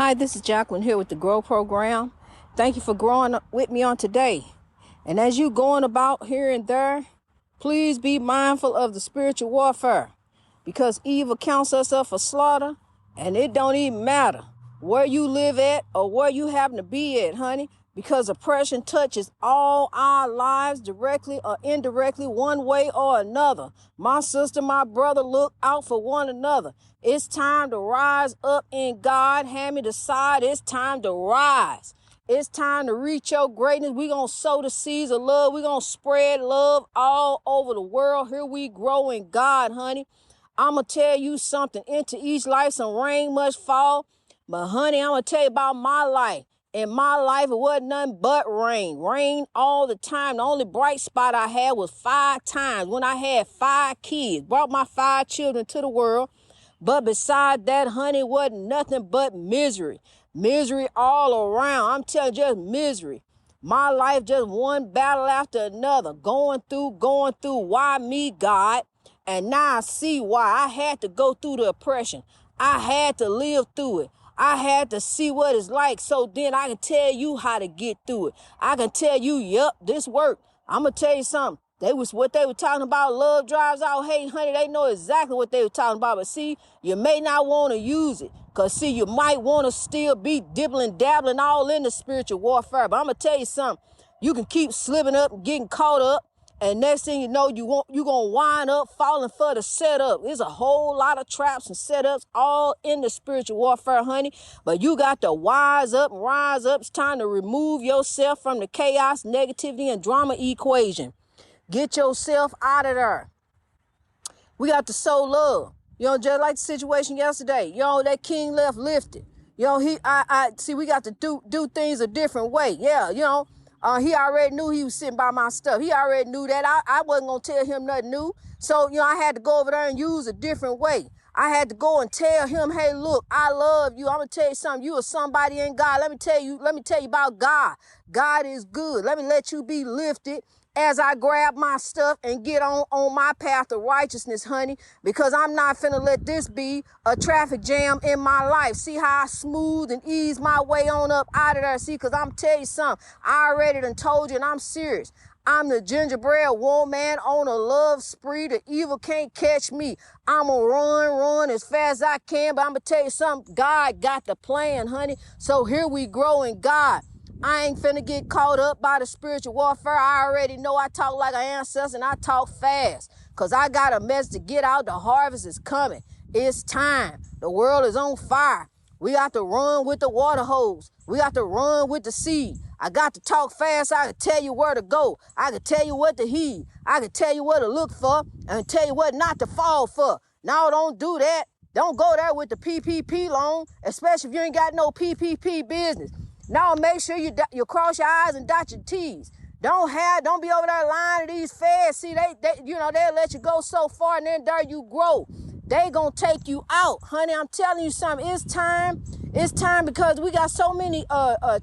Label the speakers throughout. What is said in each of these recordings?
Speaker 1: Hi, this is Jacqueline here with the GROW program. Thank you for growing up with me on today. And as you going about here and there, please be mindful of the spiritual warfare, because evil counts us up for slaughter, and it don't even matter where you live at or where you happen to be at, honey, because oppression touches all our lives directly or indirectly, one way or another. My sister, my brother, look out for one another. It's time to rise up in God. Hand me the side. It's time to rise. It's time to reach your greatness. We're going to sow the seeds of love. We're going to spread love all over the world. Here we grow in God, honey. I'm going to tell you something. Into each life, some rain must fall. But, honey, I'm going to tell you about my life. In my life, it wasn't nothing but rain. Rain all the time. The only bright spot I had was 5 times when I had 5 kids. Brought my 5 children to the world. But beside that, honey, wasn't nothing but misery. Misery all around. I'm telling you, just misery. My life just one battle after another. Going through. Why me, God? And now I see why. I had to go through the oppression. I had to live through it. I had to see what it's like, so then I can tell you how to get through it. I can tell you, yep, this worked. I'm going to tell you something. What they were talking about, love drives out hate, honey, they know exactly what they were talking about. But see, you may not want to use it. Because, see, you might want to still be dibbling, dabbling all in the spiritual warfare. But I'm going to tell you something. You can keep slipping up and getting caught up. And next thing you know, you're going to wind up falling for the setup. There's a whole lot of traps and setups all in the spiritual warfare, honey. But you got to wise up and rise up. It's time to remove yourself from the chaos, negativity, and drama equation. Get yourself out of there. We got to sow love. Just like the situation yesterday. That king left lifted. See, we got to do things a different way. Yeah, he already knew he was sitting by my stuff. He already knew that. I wasn't going to tell him nothing new. So, I had to go over there and use a different way. I had to go and tell him, hey, look, I love you. I'm going to tell you something. You are somebody in God. Let me tell you about God. God is good. Let me let you be lifted as I grab my stuff and get on my path of righteousness, honey, because I'm not finna let this be a traffic jam in my life. See how I smooth and ease my way on up out of there? See, because I'm telling you something. I already done told you, and I'm serious. I'm the gingerbread woman on a love spree. The evil can't catch me. I'm going to run as fast as I can. But I'm going to tell you something. God got the plan, honey. So here we grow in God. I ain't finna get caught up by the spiritual warfare. I already know I talk like an ancestor and I talk fast. Because I got a message to get out. The harvest is coming. It's time. The world is on fire. We got to run with the water hose. We got to run with the seed. I got to talk fast. I can tell you where to go. I can tell you what to heed. I can tell you what to look for and tell you what not to fall for. No, don't do that. Don't go there with the PPP loan, especially if you ain't got no PPP business. Now make sure you cross your I's and dot your T's. Don't be over there lying to these feds. See, they'll let you go so far and then there you grow. They gonna take you out, honey. I'm telling you something. It's time. It's time because we got so many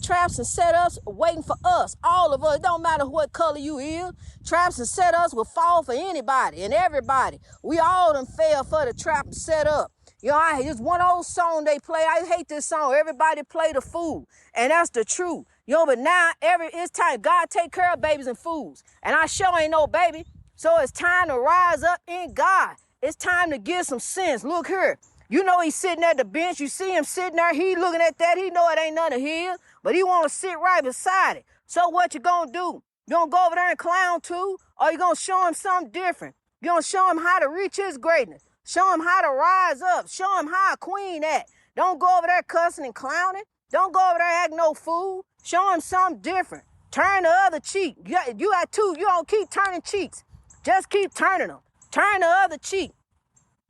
Speaker 1: traps and setups waiting for us. All of us. It don't matter what color you is. Traps and setups will fall for anybody and everybody. We all done fell for the trap and setup. It's one old song they play. I hate this song. Everybody play the fool. And that's the truth. But now it's time. God take care of babies and fools. And I sure ain't no baby. So it's time to rise up in God. It's time to get some sense. Look here. He's sitting at the bench. You see him sitting there. He looking at that. He know it ain't none of his. But he want to sit right beside it. So what you going to do? You going to go over there and clown too? Or you going to show him something different? You going to show him how to reach his greatness? Show him how to rise up. Show him how a queen act. Don't go over there cussing and clowning. Don't go over there acting no fool. Show him something different. Turn the other cheek. You got two. You don't keep turning cheeks. Just keep turning them. Turn the other cheek.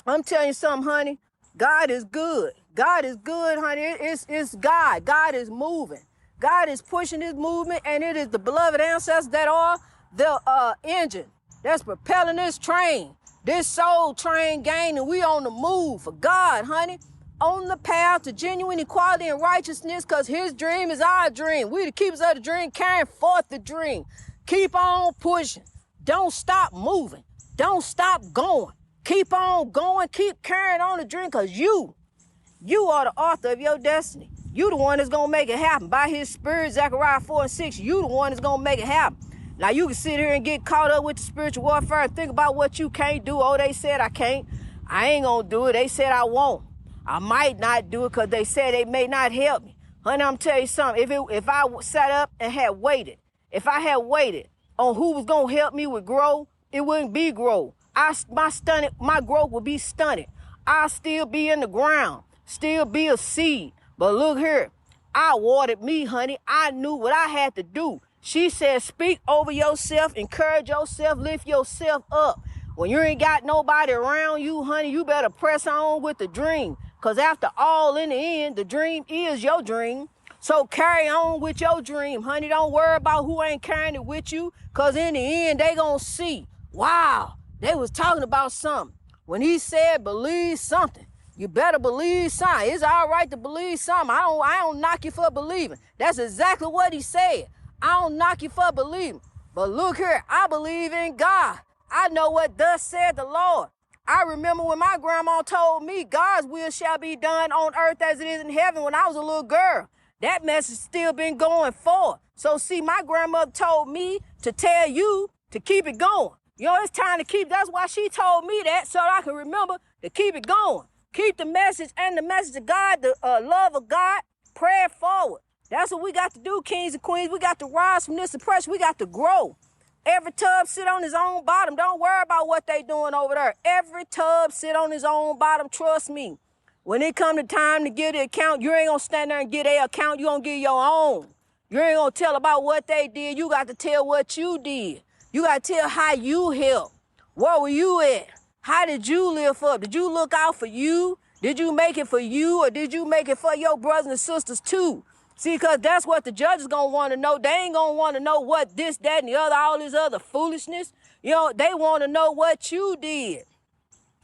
Speaker 1: I'm telling you something, honey. God is good. God is good, honey. It's God. God is moving. God is pushing this movement, and it is the beloved ancestors that are the engine that's propelling this train. This soul train gang, and we on the move for God, honey. On the path to genuine equality and righteousness, because his dream is our dream. We the keepers of the dream, carrying forth the dream. Keep on pushing. Don't stop moving. Don't stop going. Keep on going. Keep carrying on the dream, because you are the author of your destiny. You the one that's going to make it happen. By his spirit, Zechariah 4:6, you the one that's going to make it happen. Now, you can sit here and get caught up with the spiritual warfare and think about what you can't do. Oh, they said I can't. I ain't going to do it. They said I won't. I might not do it because they said they may not help me. Honey, I'm telling you something. If I sat up and had waited, if I had waited on who was going to help me with grow, it wouldn't be grow. My growth would be stunted. I'll still be in the ground, still be a seed. But look here, I watered me, honey. I knew what I had to do. She said, speak over yourself, encourage yourself, lift yourself up. When you ain't got nobody around you, honey, you better press on with the dream. Because after all, in the end, the dream is your dream. So carry on with your dream, honey. Don't worry about who ain't carrying it with you. Because in the end, they gonna see, wow, they was talking about something. When he said believe something, you better believe something. It's all right to believe something. I don't knock you for believing. That's exactly what he said. I don't knock you for believing. But look here, I believe in God. I know what thus said the Lord. I remember when my grandma told me God's will shall be done on earth as it is in heaven when I was a little girl. That message still been going forward. So see, my grandmother told me to tell you to keep it going. You know, it's time to keep, that's why she told me that, so I can remember to keep it going. Keep the message and the message of God, the love of God, pray forward. That's what we got to do, kings and queens. We got to rise from this oppression. We got to grow. Every tub sit on his own bottom. Don't worry about what they doing over there. Every tub sit on his own bottom. Trust me. When it come to time to give the account, you ain't going to stand there and give their account. You going to give your own. You ain't going to tell about what they did. You got to tell what you did. You got to tell how you helped. Where were you at? How did you live up? Did you look out for you? Did you make it for you, or did you make it for your brothers and sisters too? See, because that's what the judge is going to want to know. They ain't going to want to know what this, that, and the other, all this other foolishness. You know, they want to know what you did.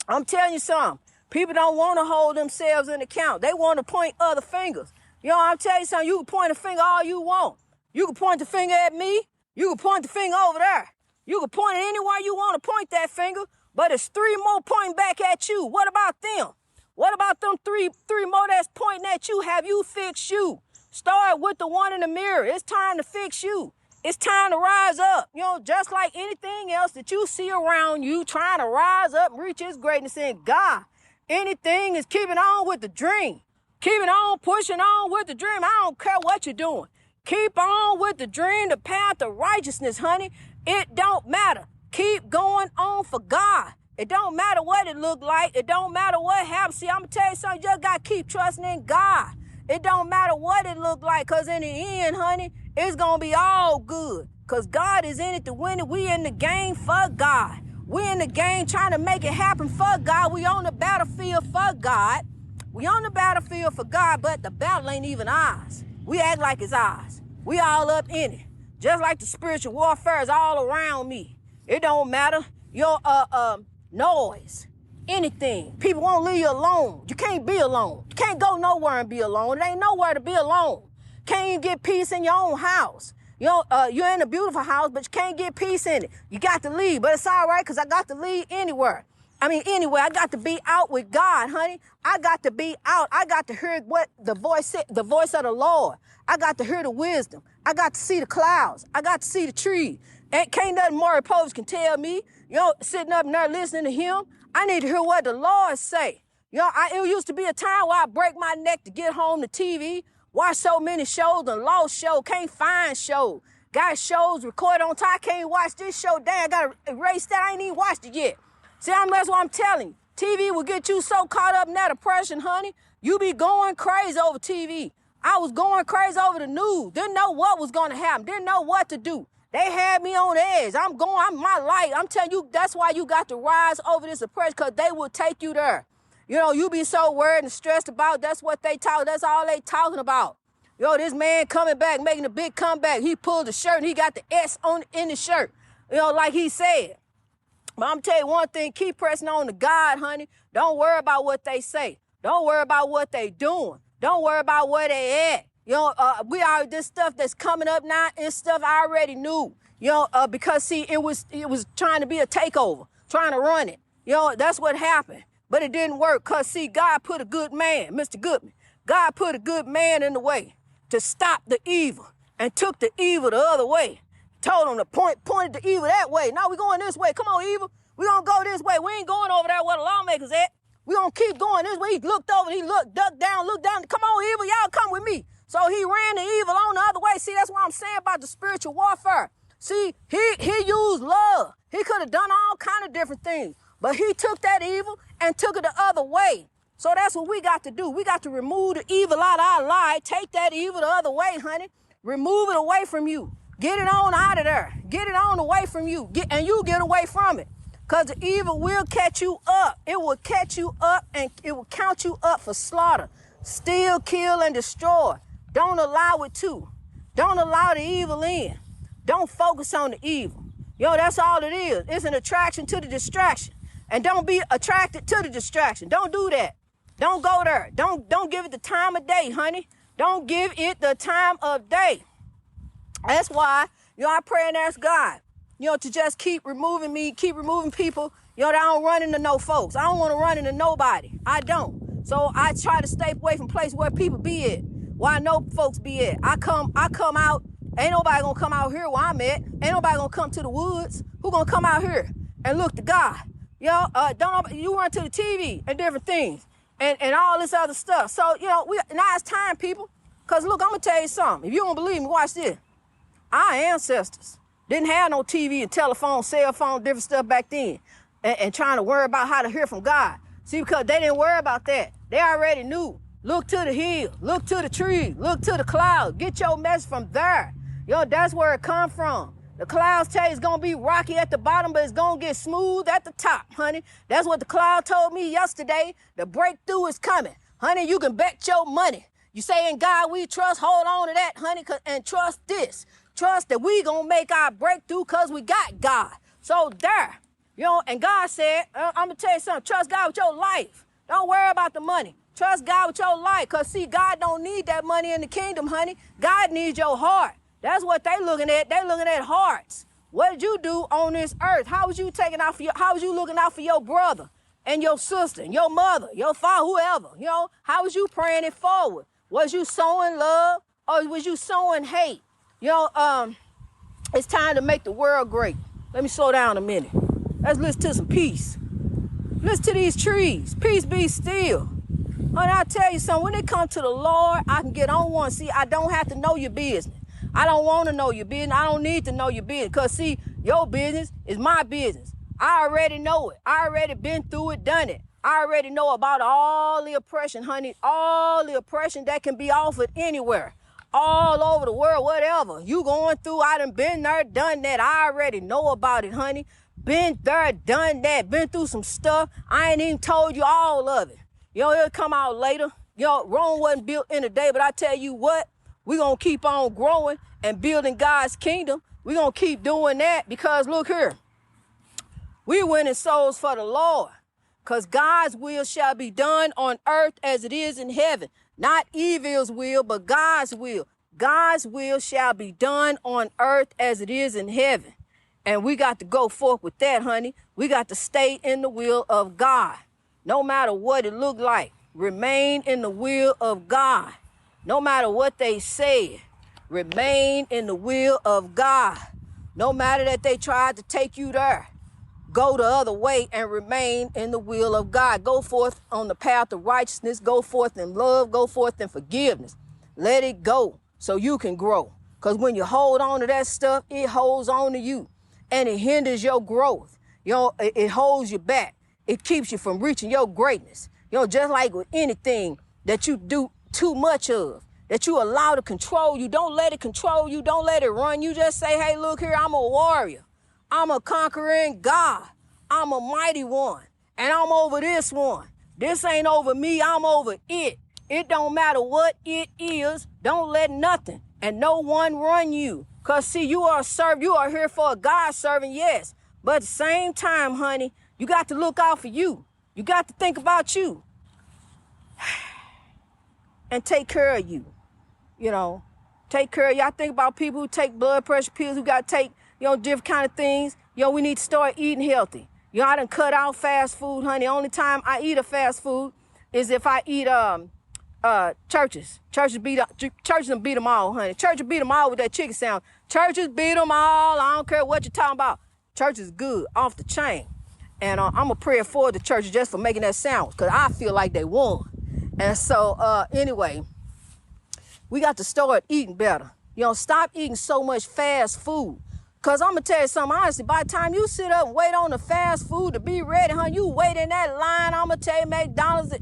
Speaker 1: I'm telling you something. People don't want to hold themselves in account. They want to point other fingers. You know, I'm telling you something. You can point a finger all you want. You can point the finger at me. You can point the finger over there. You can point it anywhere you want to point that finger, but it's three more pointing back at you. What about them? What about them three more that's pointing at you? Have you fixed you? Start with the one in the mirror. It's time to fix you. It's time to rise up. You know, just like anything else that you see around you, trying to rise up and reach his greatness in God. Anything is keeping on with the dream. Keeping on, pushing on with the dream. I don't care what you're doing. Keep on with the dream, the path of righteousness, honey. It don't matter. Keep going on for God. It don't matter what it look like. It don't matter what happens. See, I'm going to tell you something. You just got to keep trusting in God. It don't matter what it look like, because in the end, honey, it's going to be all good, because God is in it to win it. We in the game for God. We in the game trying to make it happen for God. We on the battlefield for God. We on the battlefield for God, but the battle ain't even ours. We act like it's ours. We all up in it. Just like the spiritual warfare is all around me. It don't matter. Your noise, anything. People won't leave you alone. You can't be alone. You can't go nowhere and be alone. It ain't nowhere to be alone. Can't even get peace in your own house. You know, you're in a beautiful house, but you can't get peace in it. You got to leave, but it's all right, because I got to leave anywhere. Anyway, I got to be out with God, honey. I got to be out. I got to hear what the voice of the Lord. I got to hear the wisdom. I got to see the clouds. I got to see the trees. And can't nothing Maury Povich can tell me, you know, sitting up there listening to him. I need to hear what the Lord say. You know, it used to be a time where I break my neck to get home to TV, watch so many shows and lost shows, can't find shows. Got shows recorded on time, I can't watch this show. Dang, I got to erase that. I ain't even watched it yet. See, that's what I'm telling you. TV will get you so caught up in that oppression, honey. You be going crazy over TV. I was going crazy over the news. Didn't know what was going to happen. Didn't know what to do. They had me on edge. I'm my light. I'm telling you, that's why you got to rise over this oppression, because they will take you there. You know, you be so worried and stressed about, that's what they talk, that's all they talking about. You know, this man coming back, making a big comeback. He pulled the shirt and he got the S in the shirt, you know, like he said. But I'm telling you one thing, keep pressing on to God, honey. Don't worry about what they say. Don't worry about what they doing. Don't worry about where they at. You know, this stuff that's coming up now is stuff I already knew. You know, because see, it was trying to be a takeover, trying to run it. You know, that's what happened. But it didn't work, because see, God put a good man, Mr. Goodman. God put a good man in the way to stop the evil and took the evil the other way. Told him to pointed the evil that way. Now we going this way. Come on, evil. We gonna go this way. We ain't going over there where the lawmakers at. We gonna keep going this way. He looked over, he ducked down, looked down. Come on, evil, y'all come with me. So he ran the evil on the other way. See, that's what I'm saying about the spiritual warfare. See, he used love. He could have done all kind of different things, but he took that evil and took it the other way. So that's what we got to do. We got to remove the evil out of our life. Take that evil the other way, honey. Remove it away from you. Get it on out of there. Get it on away from you. And you get away from it. Because the evil will catch you up. It will catch you up and it will count you up for slaughter. Steal, kill, and destroy. Don't allow it to. Don't allow the evil in. Don't focus on the evil. That's all it is. It's an attraction to the distraction. And don't be attracted to the distraction. Don't do that. Don't go there. Don't give it the time of day, honey. Don't give it the time of day. That's why, I pray and ask God, to just keep removing people, that I don't run into no folks. I don't want to run into nobody. I don't. So I try to stay away from places where people be at, where I know folks be at. I come out. Ain't nobody gonna come out here where I'm at. Ain't nobody gonna come to the woods. Who gonna come out here and look to God? You run to the TV and different things and all this other stuff. So, now it's time, people. Because look, I'm gonna tell you something. If you don't believe me, watch this. Our ancestors didn't have no TV and telephone, cell phone, different stuff back then and trying to worry about how to hear from God. See, because they didn't worry about that. They already knew. Look to the hill, look to the trees, look to the clouds. Get your message from there. That's where it come from. The clouds tell you it's going to be rocky at the bottom, but it's going to get smooth at the top, honey. That's what the cloud told me yesterday. The breakthrough is coming. Honey, you can bet your money. You say, in God we trust, hold on to that, honey, and trust this. Trust that we going to make our breakthrough because we got God. So there, and God said, I'm going to tell you something. Trust God with your life. Don't worry about the money. Trust God with your life because, see, God don't need that money in the kingdom, honey. God needs your heart. That's what they looking at. They looking at hearts. What did you do on this earth? How was you how was you looking out for your brother and your sister, and your mother, your father, whoever? How was you praying it forward? Was you sowing love or was you sowing hate? It's time to make the world great. Let me slow down a minute. Let's listen to some peace. Listen to these trees. Peace be still. And I'll tell you something, when it comes to the Lord, I can get on one. See, I don't have to know your business. I don't want to know your business. I don't need to know your business. Because, see, your business is my business. I already know it. I already been through it, done it. I already know about all the oppression, honey. All the oppression that can be offered anywhere. All over the world, whatever. You going through, I done been there, done that. I already know about it, honey. Been there, done that. Been through some stuff. I ain't even told you all of it. It'll come out later. Rome wasn't built in a day, but I tell you what, we're going to keep on growing and building God's kingdom. We're going to keep doing that because, look here, we're winning souls for the Lord because God's will shall be done on earth as it is in heaven. Not evil's will, but God's will. God's will shall be done on earth as it is in heaven. And we got to go forth with that, honey. We got to stay in the will of God. No matter what it look like, remain in the will of God. No matter what they say, remain in the will of God. No matter that they tried to take you there, go the other way and remain in the will of God. Go forth on the path of righteousness. Go forth in love. Go forth in forgiveness. Let it go so you can grow. Because when you hold on to that stuff, it holds on to you and it hinders your growth. It holds you back. It keeps you from reaching your greatness. Just like with anything that you do too much of, that you allow to control you. Don't let it control you. Don't let it run you. Just say, hey, look here, I'm a warrior. I'm a conquering God. I'm a mighty one. And I'm over this one. This ain't over me. I'm over it. It don't matter what it is. Don't let nothing and no one run you. Because, see, you are a servant. You are here for a God servant, yes. But at the same time, honey, you got to look out for you. You got to think about you. And take care of you. Take care of you. I think about people who take blood pressure pills, who got to take, different kind of things. We need to start eating healthy. I done cut out fast food, honey. Only time I eat a fast food is if I eat Churches beat them all, honey. Churches beat them all with that chicken sound. Churches beat them all. I don't care what you're talking about. Church is good, off the chain. And I'm going to pray for the churches just for making that sound, because I feel like they won. And so, anyway, we got to start eating better. Stop eating so much fast food. Because I'm going to tell you something, honestly, by the time you sit up and wait on the fast food to be ready, honey, you wait in that line. I'm going to tell you, McDonald's,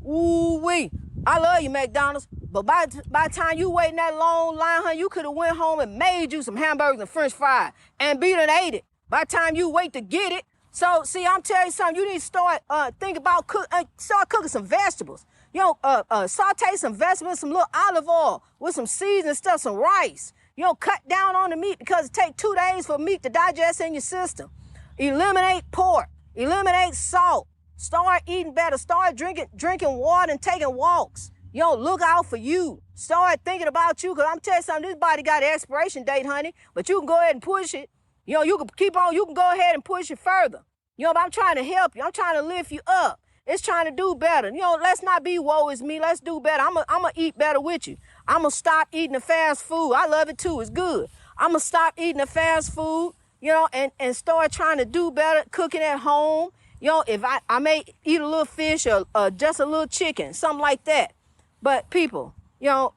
Speaker 1: ooh-wee. I love you, McDonald's. But by the time you wait in that long line, honey, you could have went home and made you some hamburgers and french fries and be done ate it. By the time you wait to get it. So, see, I'm telling you something. You need to start thinking about start cooking some vegetables. Saute some vegetables, some little olive oil with some seasoning stuff, some rice. Cut down on the meat because it takes 2 days for meat to digest in your system. Eliminate pork. Eliminate salt. Start eating better. Start drinking water and taking walks. Look out for you. Start thinking about you, because I'm telling you something, this body got an expiration date, honey, but you can go ahead and push it. You can keep on, you can go ahead and push it further. But I'm trying to help you. I'm trying to lift you up. It's trying to do better. Let's not be woe is me. Let's do better. I'm going to eat better with you. I'm going to stop eating the fast food. I love it too. It's good. I'm going to stop eating the fast food, and start trying to do better, cooking at home. If I may eat a little fish or just a little chicken, something like that. But people,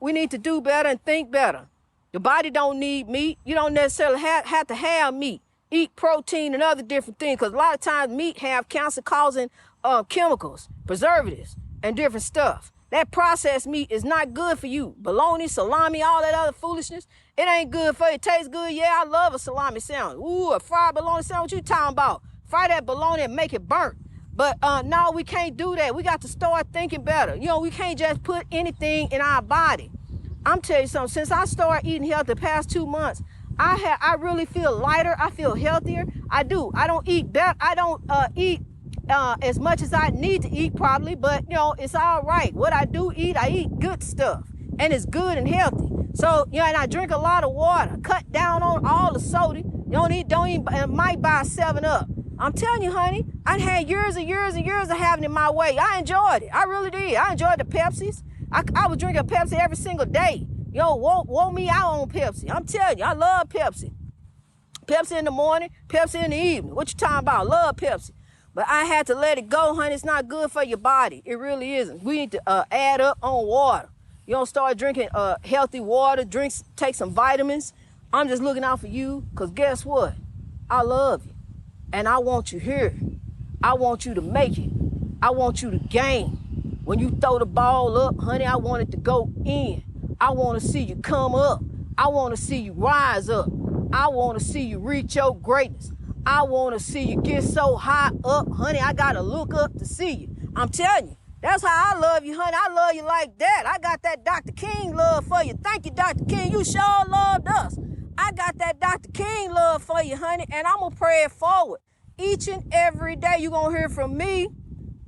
Speaker 1: we need to do better and think better. The body don't need meat. You don't necessarily have to have meat. Eat protein and other different things, because a lot of times meat have cancer-causing chemicals, preservatives, and different stuff. That processed meat is not good for you. Bologna, salami, all that other foolishness, it ain't good for you. It tastes good. Yeah, I love a salami sandwich. Ooh, a fried bologna sandwich, what you talking about? Fry that bologna and make it burnt. But no, we can't do that. We got to start thinking better. We can't just put anything in our body. I'm telling you something, since I started eating healthy the past 2 months, I really feel lighter. I feel healthier. I do. I don't eat better. I don't eat as much as I need to eat probably, but it's all right. What I do eat, I eat good stuff, and it's good and healthy. So, and I drink a lot of water. Cut down on all the soda. Don't eat, might buy 7-Up. I'm telling you, honey, I had years and years and years of having it my way. I enjoyed it. I really did. I enjoyed the Pepsis. I was drinking Pepsi every single day. Wore me out on Pepsi. I'm telling you, I love Pepsi. Pepsi in the morning, Pepsi in the evening. What you talking about? Love Pepsi. But I had to let it go, honey. It's not good for your body. It really isn't. We need to add up on water. Start drinking healthy water, take some vitamins. I'm just looking out for you, because guess what? I love you. And I want you here. I want you to make it. I want you to gain. When you throw the ball up, honey, I want it to go in. I want to see you come up. I want to see you rise up. I want to see you reach your greatness. I want to see you get so high up, honey. I got to look up to see you. I'm telling you, that's how I love you, honey. I love you like that. I got that Dr. King love for you. Thank you, Dr. King. You sure loved us. I got that Dr. King love for you, honey, and I'm going to pray it forward. Each and every day you're going to hear from me.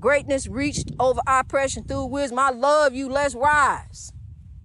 Speaker 1: Greatness reached over oppression through wisdom. I love you. Let's rise.